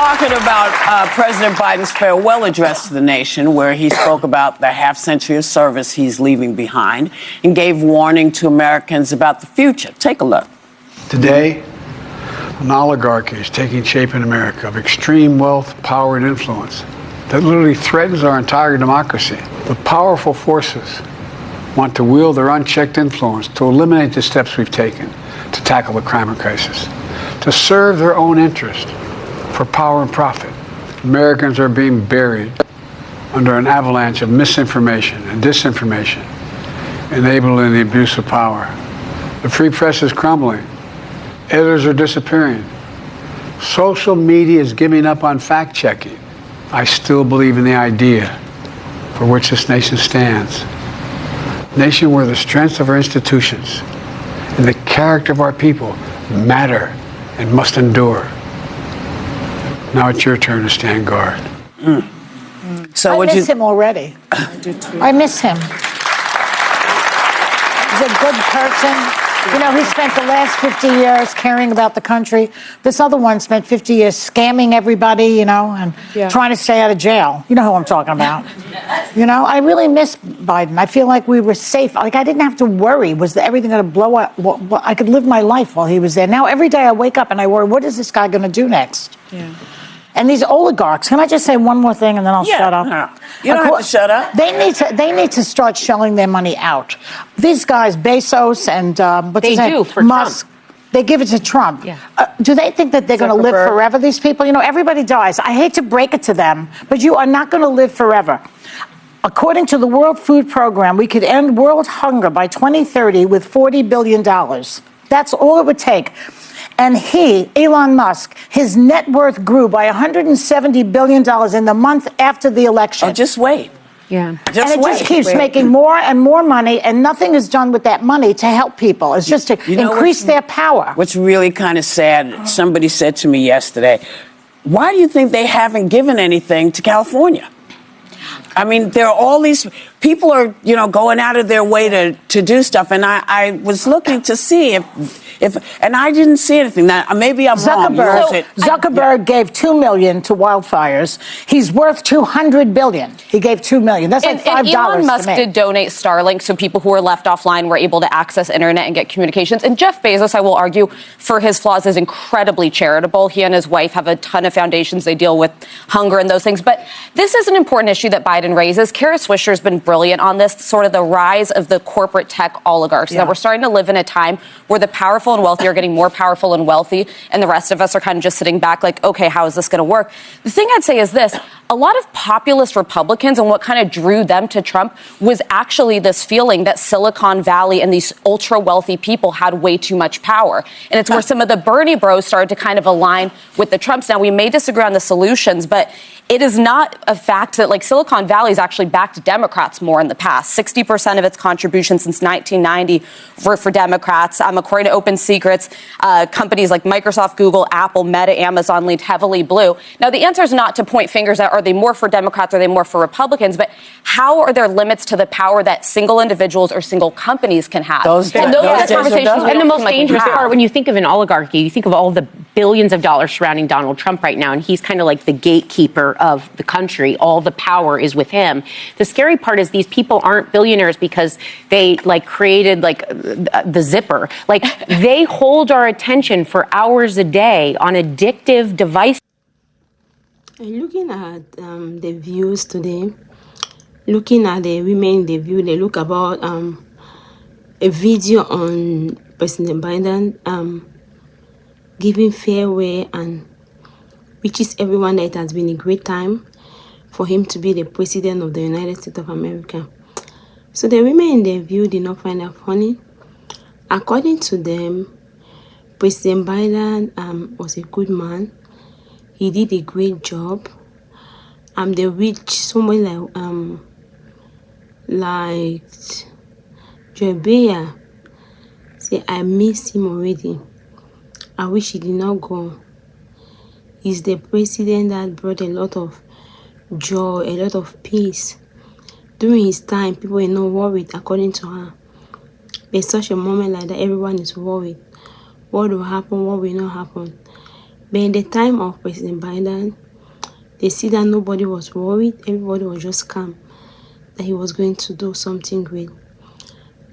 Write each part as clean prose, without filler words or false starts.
talking about President Biden's farewell address to the nation, where he spoke about the half-century of service he's leaving behind and gave warning to Americans about the future. Take a look. Today, an oligarchy is taking shape in America of extreme wealth, power, and influence that literally threatens our entire democracy. The powerful forces want to wield their unchecked influence to eliminate the steps we've taken to tackle the climate crisis, to serve their own interest for power and profit. Americans are being buried under an avalanche of misinformation and disinformation, enabling the abuse of power. The free press is crumbling. Editors are disappearing. Social media is giving up on fact-checking. I still believe in the idea for which this nation stands. A nation where the strength of our institutions and the character of our people matter and must endure. Now it's your turn to stand guard. So I miss him already. I do too. I miss him. He's a good person. You know, he spent the last 50 years caring about the country. This other one spent 50 years scamming everybody, you know, and trying to stay out of jail. You know who I'm talking about. You know, I really miss Biden. I feel like we were safe. Like, I didn't have to worry. Was everything going to blow up? Well, I could live my life while he was there. Now, every day I wake up and I worry, what is this guy going to do next? Yeah. And these oligarchs, can I just say one more thing and then I'll shut up? No. You don't have to shut up. They need to start shelling their money out. These guys, Bezos and Musk, Trump. They give it to Trump. Yeah. Do they think that they're going to live forever, these people? You know, everybody dies. I hate to break it to them, but you are not going to live forever. According to the World Food Program, we could end world hunger by 2030 with $40 billion. That's all it would take. And he, Elon Musk, his net worth grew by $170 billion in the month after the election. Oh, just wait. Yeah. Just keeps making more and more money, and nothing is done with that money to help people. It's just to increase their power. What's really kind of sad, somebody said to me yesterday, why do you think they haven't given anything to California? I mean, there are all these people are, you know, going out of their way to do stuff. And I was looking to see if and I didn't see anything. Now, maybe I'm wrong. Zuckerberg gave $2 million to wildfires. He's worth $200 billion. He gave $2 million. That's like $5 and Elon Musk to me. did donate Starlink, so people who were left offline were able to access internet and get communications. And Jeff Bezos, I will argue, for his flaws, is incredibly charitable. He and his wife have a ton of foundations. They deal with hunger and those things. But this is an important issue that Biden raises. Kara Swisher's been brilliant on this, sort of the rise of the corporate tech oligarchs. That we're starting to live in a time where the powerful and wealthy are getting more powerful and wealthy, and the rest of us are kind of just sitting back like, okay, how is this going to work? The thing I'd say is this. A lot of populist Republicans, and what kind of drew them to Trump, was actually this feeling that Silicon Valley and these ultra-wealthy people had way too much power. And it's where some of the Bernie bros started to kind of align with the Trumps. Now, we may disagree on the solutions, but it is not a fact that, like, Silicon Valley has actually backed Democrats more in the past. 60% of its contributions since 1990 were for Democrats. According to Open Secrets, companies like Microsoft, Google, Apple, Meta, Amazon leaned heavily blue. Now, the answer is not to point fingers at, are they more for Democrats, are they more for Republicans, but how are there limits to the power that single individuals or single companies can have? And the most dangerous part, when you think of an oligarchy, you think of all the billions of dollars surrounding Donald Trump right now, and he's kind of like the gatekeeper of the country. All the power is with him. The scary part is these people aren't billionaires because they created the zipper. They hold our attention for hours a day on addictive devices. Looking at the views today, looking at the women in the view, they look about a video on President Biden giving farewell, and which is everyone that it has been a great time for him to be the president of the United States of America. So the women in the view did not find that funny. According to them, President Biden was a good man. He did a great job. They reached someone like Joy Behar say, I miss him already. I wish he did not go. He's the president that brought a lot of joy, a lot of peace. During his time, people were not worried, according to her. There's such a moment like that, everyone is worried. What will happen? What will not happen? But in the time of President Biden, they see that nobody was worried. Everybody was just calm that he was going to do something great.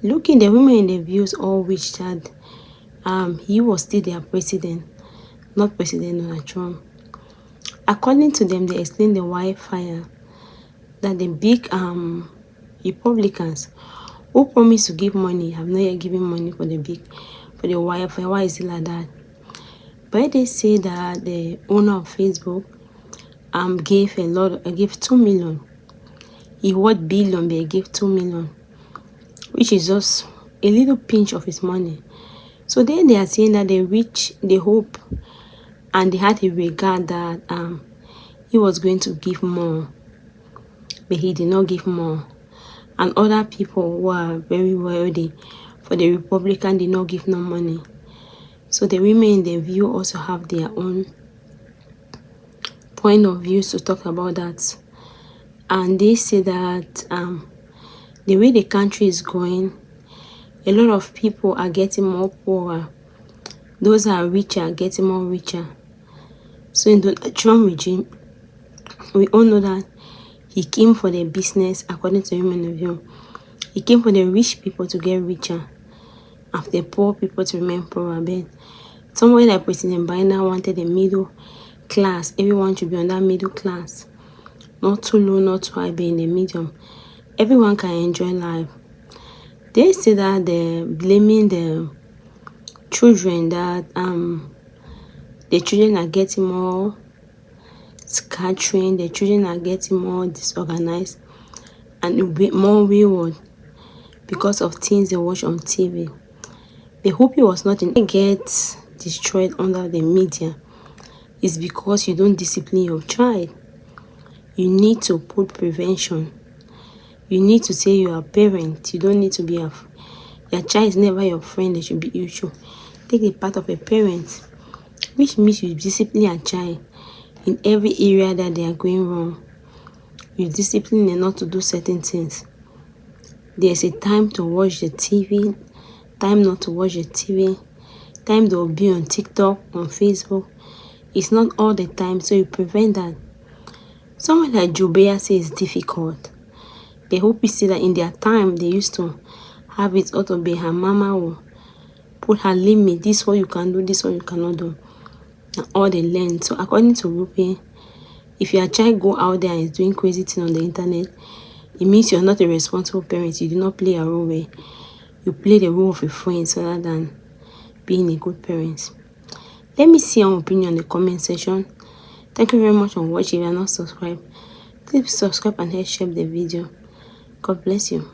Looking, the women in the views all wished that he was still their president, not President Donald Trump. According to them, they explained the wildfire that the big Republicans who promised to give money have not yet given money for the wildfire. Why is it like that? But they say that the owner of Facebook gave 2 million. He worth billion, but he gave 2 million, which is just a little pinch of his money. So then they are saying that they hope, and they had a regard that he was going to give more, but he did not give more. And other people who are very wealthy for the Republican did not give no money. So the women in the view also have their own point of view to talk about that. And they say that the way the country is going, a lot of people are getting more poorer. Those that are richer are getting more richer. So in the Trump regime, we all know that he came for the business, according to women in the view. He came for the rich people to get richer, and the poor people to remain poorer. But somewhere like President Biden wanted a middle class. Everyone should be on that middle class. Not too low, not too high, but in the medium. Everyone can enjoy life. They say that they're blaming the children, that the children are getting more scattering, the children are getting more disorganized and a bit more wayward because of things they watch on TV. The Whoopi was not in get destroyed under the media. It's because you don't discipline your child. You need to put prevention. You need to say you are a parent. You don't need to be your child is never your friend. You should take the part of a parent, which means you discipline your child in every area that they are going wrong. You discipline them not to do certain things. There's a time to watch the TV, time not to watch the TV, time they will be on TikTok, on Facebook. It's not all the time, so you prevent that. Someone like Joy Behar says it's difficult. They hope you see that in their time, they used to have it out of her mama will put her limit. This is what you can do, this is what you cannot do. And all they learn. So according to Whoopi, if your child go out there and is doing crazy things on the internet, it means you're not a responsible parent. You do not play a role where you play the role of a friend rather than being a good parent. Let me see your opinion in the comment section. Thank you very much for watching. If you are not subscribed, please subscribe and help share the video. God bless you.